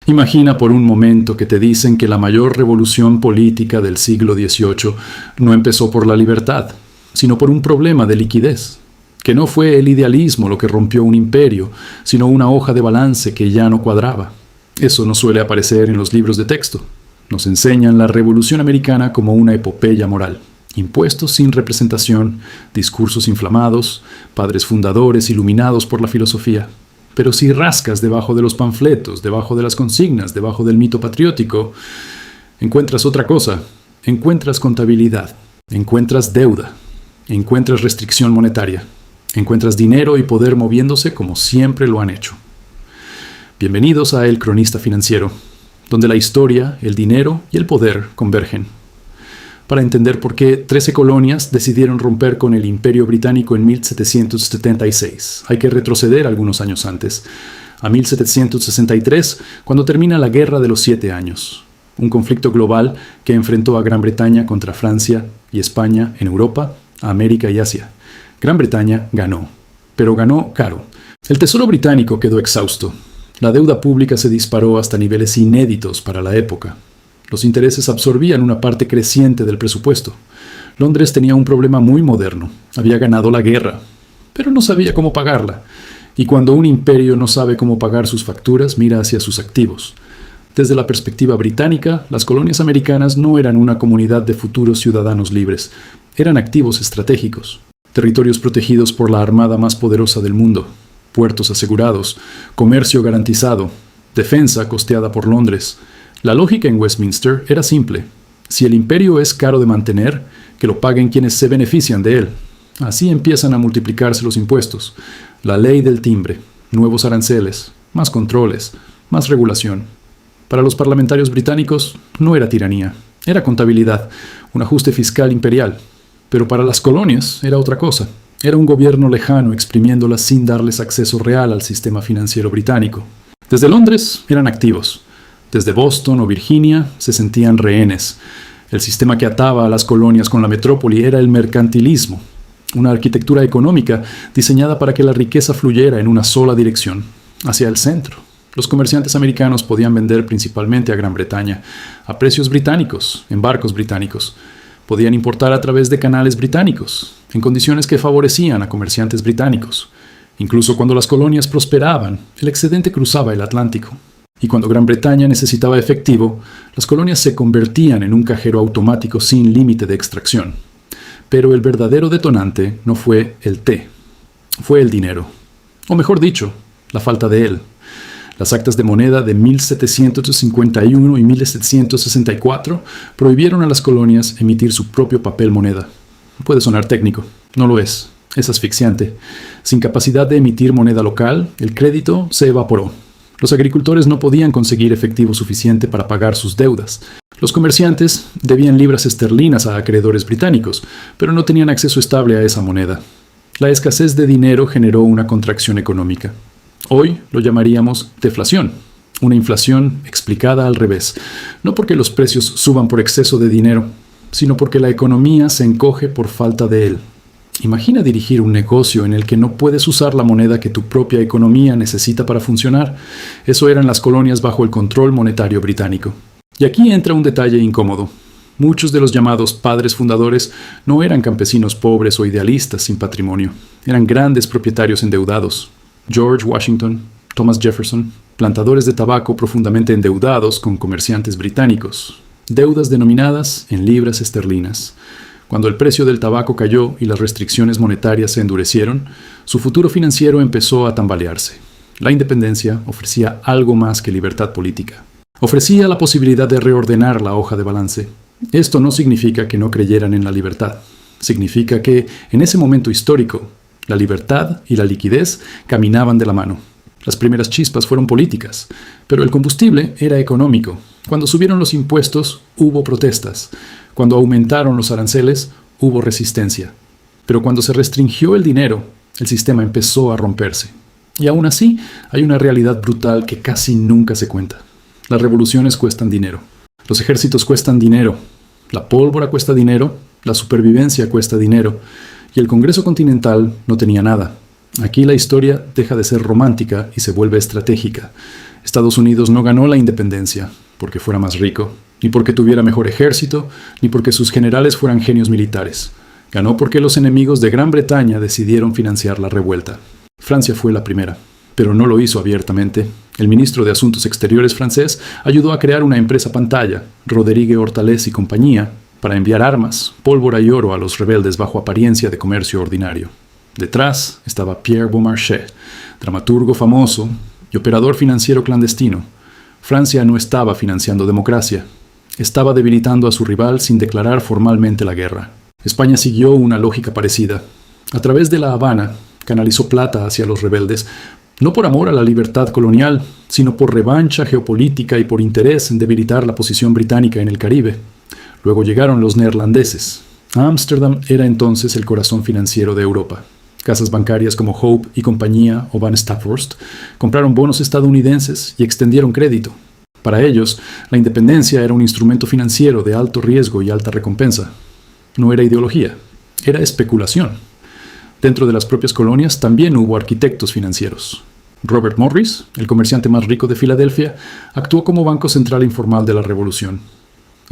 Imagina por un momento que te dicen que la mayor revolución política del siglo XVIII no empezó por la libertad, sino por un problema de liquidez, que no fue el idealismo lo que rompió un imperio, sino una hoja de balance que ya no cuadraba. Eso no suele aparecer en los libros de texto. Nos enseñan la Revolución Americana como una epopeya moral. Impuestos sin representación, discursos inflamados, padres fundadores iluminados por la filosofía. Pero si rascas debajo de los panfletos, debajo de las consignas, debajo del mito patriótico, encuentras otra cosa. Encuentras contabilidad, encuentras deuda, encuentras restricción monetaria, encuentras dinero y poder moviéndose como siempre lo han hecho. Bienvenidos a El Cronista Financiero, donde la historia, el dinero y el poder convergen. Para entender por qué 13 colonias decidieron romper con el Imperio Británico en 1776. Hay que retroceder algunos años antes, a 1763, cuando termina la Guerra de los 7 Años, un conflicto global que enfrentó a Gran Bretaña contra Francia y España en Europa, América y Asia. Gran Bretaña ganó, pero ganó caro. El tesoro británico quedó exhausto. La deuda pública se disparó hasta niveles inéditos para la época. Los intereses absorbían una parte creciente del presupuesto. Londres tenía un problema muy moderno. Había ganado la guerra, pero no sabía cómo pagarla. Y cuando un imperio no sabe cómo pagar sus facturas, mira hacia sus activos. Desde la perspectiva británica, las colonias americanas no eran una comunidad de futuros ciudadanos libres. Eran activos estratégicos. Territorios protegidos por la armada más poderosa del mundo. Puertos asegurados. Comercio garantizado. Defensa costeada por Londres. La lógica en Westminster era simple. Si el imperio es caro de mantener, que lo paguen quienes se benefician de él. Así empiezan a multiplicarse los impuestos. La ley del timbre, nuevos aranceles, más controles, más regulación. Para los parlamentarios británicos no era tiranía, era contabilidad, un ajuste fiscal imperial. Pero para las colonias era otra cosa. Era un gobierno lejano exprimiéndolas sin darles acceso real al sistema financiero británico. Desde Londres eran activos. Desde Boston o Virginia se sentían rehenes. El sistema que ataba a las colonias con la metrópoli era el mercantilismo, una arquitectura económica diseñada para que la riqueza fluyera en una sola dirección, hacia el centro. Los comerciantes americanos podían vender principalmente a Gran Bretaña, a precios británicos, en barcos británicos. Podían importar a través de canales británicos, en condiciones que favorecían a comerciantes británicos. Incluso cuando las colonias prosperaban, el excedente cruzaba el Atlántico. Y cuando Gran Bretaña necesitaba efectivo, las colonias se convertían en un cajero automático sin límite de extracción. Pero el verdadero detonante no fue el té, fue el dinero. O mejor dicho, la falta de él. Las actas de moneda de 1751 y 1764 prohibieron a las colonias emitir su propio papel moneda. Puede sonar técnico, no lo es asfixiante. Sin capacidad de emitir moneda local, el crédito se evaporó. Los agricultores no podían conseguir efectivo suficiente para pagar sus deudas. Los comerciantes debían libras esterlinas a acreedores británicos, pero no tenían acceso estable a esa moneda. La escasez de dinero generó una contracción económica. Hoy lo llamaríamos deflación, una inflación explicada al revés, no porque los precios suban por exceso de dinero, sino porque la economía se encoge por falta de él. Imagina dirigir un negocio en el que no puedes usar la moneda que tu propia economía necesita para funcionar. Eso eran las colonias bajo el control monetario británico. Y aquí entra un detalle incómodo. Muchos de los llamados padres fundadores no eran campesinos pobres o idealistas sin patrimonio. Eran grandes propietarios endeudados. George Washington, Thomas Jefferson, plantadores de tabaco profundamente endeudados con comerciantes británicos. Deudas denominadas en libras esterlinas. Cuando el precio del tabaco cayó y las restricciones monetarias se endurecieron, su futuro financiero empezó a tambalearse. La independencia ofrecía algo más que libertad política. Ofrecía la posibilidad de reordenar la hoja de balance. Esto no significa que no creyeran en la libertad. Significa que, en ese momento histórico, la libertad y la liquidez caminaban de la mano. Las primeras chispas fueron políticas, pero el combustible era económico. Cuando subieron los impuestos, hubo protestas. Cuando aumentaron los aranceles, hubo resistencia. Pero cuando se restringió el dinero, el sistema empezó a romperse. Y aún así, hay una realidad brutal que casi nunca se cuenta. Las revoluciones cuestan dinero. Los ejércitos cuestan dinero. La pólvora cuesta dinero. La supervivencia cuesta dinero. Y el Congreso Continental no tenía nada. Aquí la historia deja de ser romántica y se vuelve estratégica. Estados Unidos no ganó la independencia porque fuera más rico, ni porque tuviera mejor ejército, ni porque sus generales fueran genios militares. Ganó porque los enemigos de Gran Bretaña decidieron financiar la revuelta. Francia fue la primera, pero no lo hizo abiertamente. El ministro de Asuntos Exteriores francés ayudó a crear una empresa pantalla, Rodrigue Hortalès y compañía, para enviar armas, pólvora y oro a los rebeldes bajo apariencia de comercio ordinario. Detrás estaba Pierre Beaumarchais, dramaturgo famoso y operador financiero clandestino. Francia no estaba financiando democracia, estaba debilitando a su rival sin declarar formalmente la guerra. España siguió una lógica parecida. A través de La Habana, canalizó plata hacia los rebeldes, no por amor a la libertad colonial, sino por revancha geopolítica y por interés en debilitar la posición británica en el Caribe. Luego llegaron los neerlandeses. Ámsterdam era entonces el corazón financiero de Europa. Casas bancarias como Hope y compañía o Van Staphorst compraron bonos estadounidenses y extendieron crédito. Para ellos, la independencia era un instrumento financiero de alto riesgo y alta recompensa. No era ideología, era especulación. Dentro de las propias colonias también hubo arquitectos financieros. Robert Morris, el comerciante más rico de Filadelfia, actuó como banco central informal de la Revolución.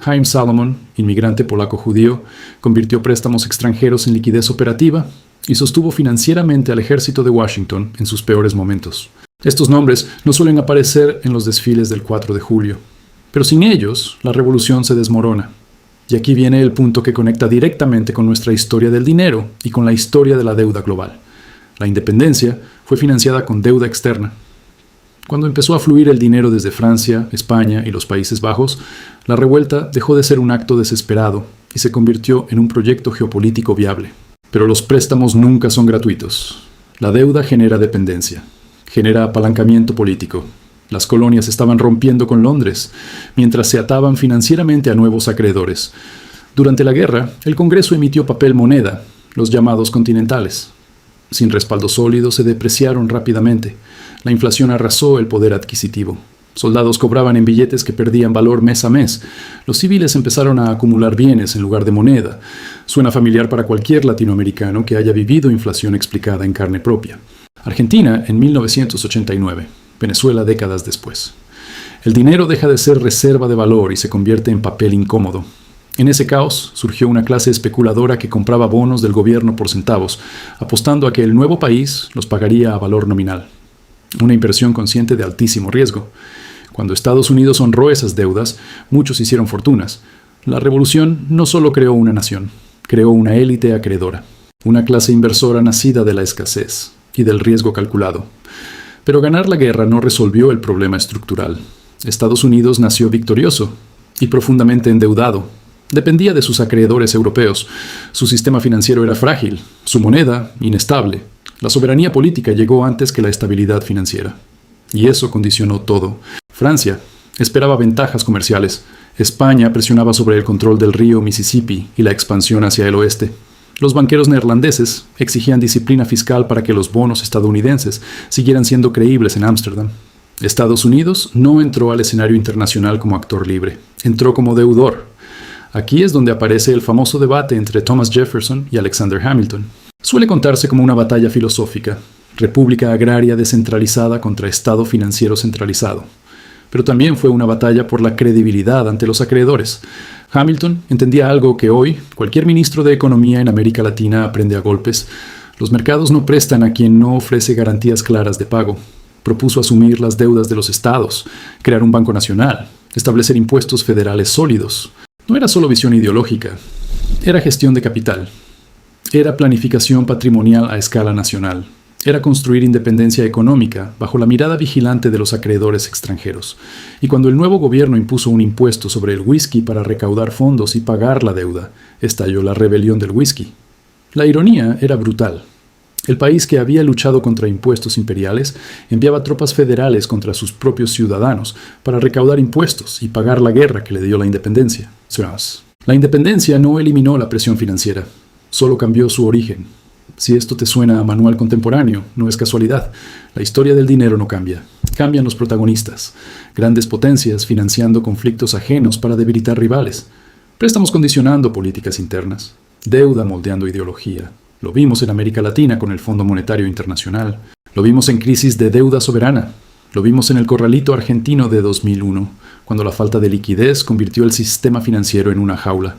Haim Salomon, inmigrante polaco-judío, convirtió préstamos extranjeros en liquidez operativa y sostuvo financieramente al ejército de Washington en sus peores momentos. Estos nombres no suelen aparecer en los desfiles del 4 de julio, pero sin ellos la revolución se desmorona. Y aquí viene el punto que conecta directamente con nuestra historia del dinero y con la historia de la deuda global. La independencia fue financiada con deuda externa. Cuando empezó a fluir el dinero desde Francia, España y los Países Bajos, la revuelta dejó de ser un acto desesperado y se convirtió en un proyecto geopolítico viable. Pero los préstamos nunca son gratuitos. La deuda genera dependencia, genera apalancamiento político. Las colonias estaban rompiendo con Londres, mientras se ataban financieramente a nuevos acreedores. Durante la guerra, el Congreso emitió papel moneda, los llamados continentales. Sin respaldo sólido, se depreciaron rápidamente. La inflación arrasó el poder adquisitivo. Soldados cobraban en billetes que perdían valor mes a mes. Los civiles empezaron a acumular bienes en lugar de moneda. Suena familiar para cualquier latinoamericano que haya vivido inflación explicada en carne propia. Argentina en 1989. Venezuela décadas después. El dinero deja de ser reserva de valor y se convierte en papel incómodo. En ese caos surgió una clase especuladora que compraba bonos del gobierno por centavos, apostando a que el nuevo país los pagaría a valor nominal. Una inversión consciente de altísimo riesgo. Cuando Estados Unidos honró esas deudas, muchos hicieron fortunas. La revolución no solo creó una nación, creó una élite acreedora, una clase inversora nacida de la escasez y del riesgo calculado. Pero ganar la guerra no resolvió el problema estructural. Estados Unidos nació victorioso y profundamente endeudado. Dependía de sus acreedores europeos. Su sistema financiero era frágil, su moneda inestable. La soberanía política llegó antes que la estabilidad financiera. Y eso condicionó todo. Francia esperaba ventajas comerciales. España presionaba sobre el control del río Mississippi y la expansión hacia el oeste. Los banqueros neerlandeses exigían disciplina fiscal para que los bonos estadounidenses siguieran siendo creíbles en Ámsterdam. Estados Unidos no entró al escenario internacional como actor libre, entró como deudor. Aquí es donde aparece el famoso debate entre Thomas Jefferson y Alexander Hamilton. Suele contarse como una batalla filosófica, república agraria descentralizada contra Estado financiero centralizado. Pero también fue una batalla por la credibilidad ante los acreedores. Hamilton entendía algo que hoy cualquier ministro de Economía en América Latina aprende a golpes. Los mercados no prestan a quien no ofrece garantías claras de pago. Propuso asumir las deudas de los estados, crear un banco nacional, establecer impuestos federales sólidos. No era solo visión ideológica, era gestión de capital. Era planificación patrimonial a escala nacional. Era construir independencia económica bajo la mirada vigilante de los acreedores extranjeros. Y cuando el nuevo gobierno impuso un impuesto sobre el whisky para recaudar fondos y pagar la deuda, estalló la rebelión del whisky. La ironía era brutal. El país que había luchado contra impuestos imperiales enviaba tropas federales contra sus propios ciudadanos para recaudar impuestos y pagar la guerra que le dio la independencia. La independencia no eliminó la presión financiera, solo cambió su origen. Si esto te suena a manual contemporáneo, no es casualidad. La historia del dinero no cambia. Cambian los protagonistas. Grandes potencias financiando conflictos ajenos para debilitar rivales. Préstamos condicionando políticas internas. Deuda moldeando ideología. Lo vimos en América Latina con el Fondo Monetario Internacional. Lo vimos en crisis de deuda soberana. Lo vimos en el corralito argentino de 2001, cuando la falta de liquidez convirtió el sistema financiero en una jaula.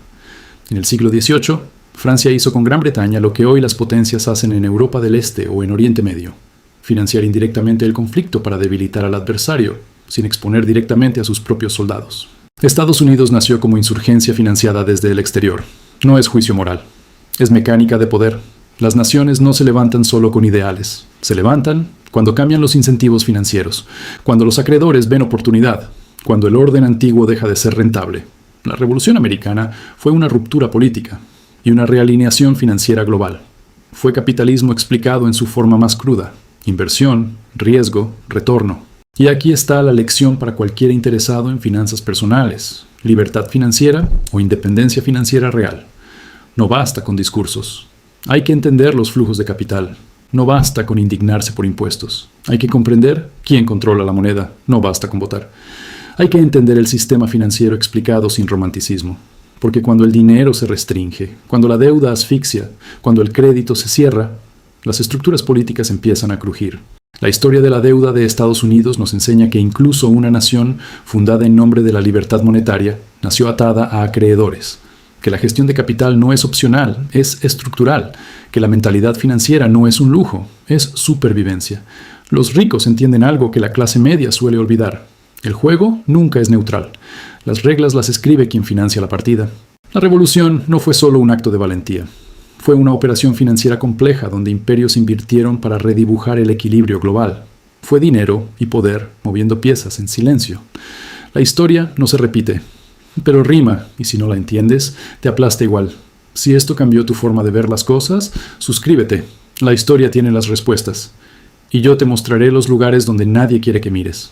En el siglo XVIII, Francia hizo con Gran Bretaña lo que hoy las potencias hacen en Europa del Este o en Oriente Medio: financiar indirectamente el conflicto para debilitar al adversario, sin exponer directamente a sus propios soldados. Estados Unidos nació como insurgencia financiada desde el exterior. No es juicio moral. Es mecánica de poder. Las naciones no se levantan solo con ideales. Se levantan cuando cambian los incentivos financieros, cuando los acreedores ven oportunidad, cuando el orden antiguo deja de ser rentable. La Revolución Americana fue una ruptura política y una realineación financiera global. Fue capitalismo explicado en su forma más cruda: inversión, riesgo, retorno. Y aquí está la lección para cualquier interesado en finanzas personales: libertad financiera o independencia financiera real. No basta con discursos. Hay que entender los flujos de capital. No basta con indignarse por impuestos. Hay que comprender quién controla la moneda. No basta con votar. Hay que entender el sistema financiero explicado sin romanticismo. Porque cuando el dinero se restringe, cuando la deuda asfixia, cuando el crédito se cierra, las estructuras políticas empiezan a crujir. La historia de la deuda de Estados Unidos nos enseña que incluso una nación fundada en nombre de la libertad monetaria nació atada a acreedores, que la gestión de capital no es opcional, es estructural, que la mentalidad financiera no es un lujo, es supervivencia. Los ricos entienden algo que la clase media suele olvidar: el juego nunca es neutral. Las reglas las escribe quien financia la partida. La revolución no fue solo un acto de valentía. Fue una operación financiera compleja donde imperios invirtieron para redibujar el equilibrio global. Fue dinero y poder moviendo piezas en silencio. La historia no se repite, pero rima, y si no la entiendes, te aplasta igual. Si esto cambió tu forma de ver las cosas, suscríbete. La historia tiene las respuestas. Y yo te mostraré los lugares donde nadie quiere que mires.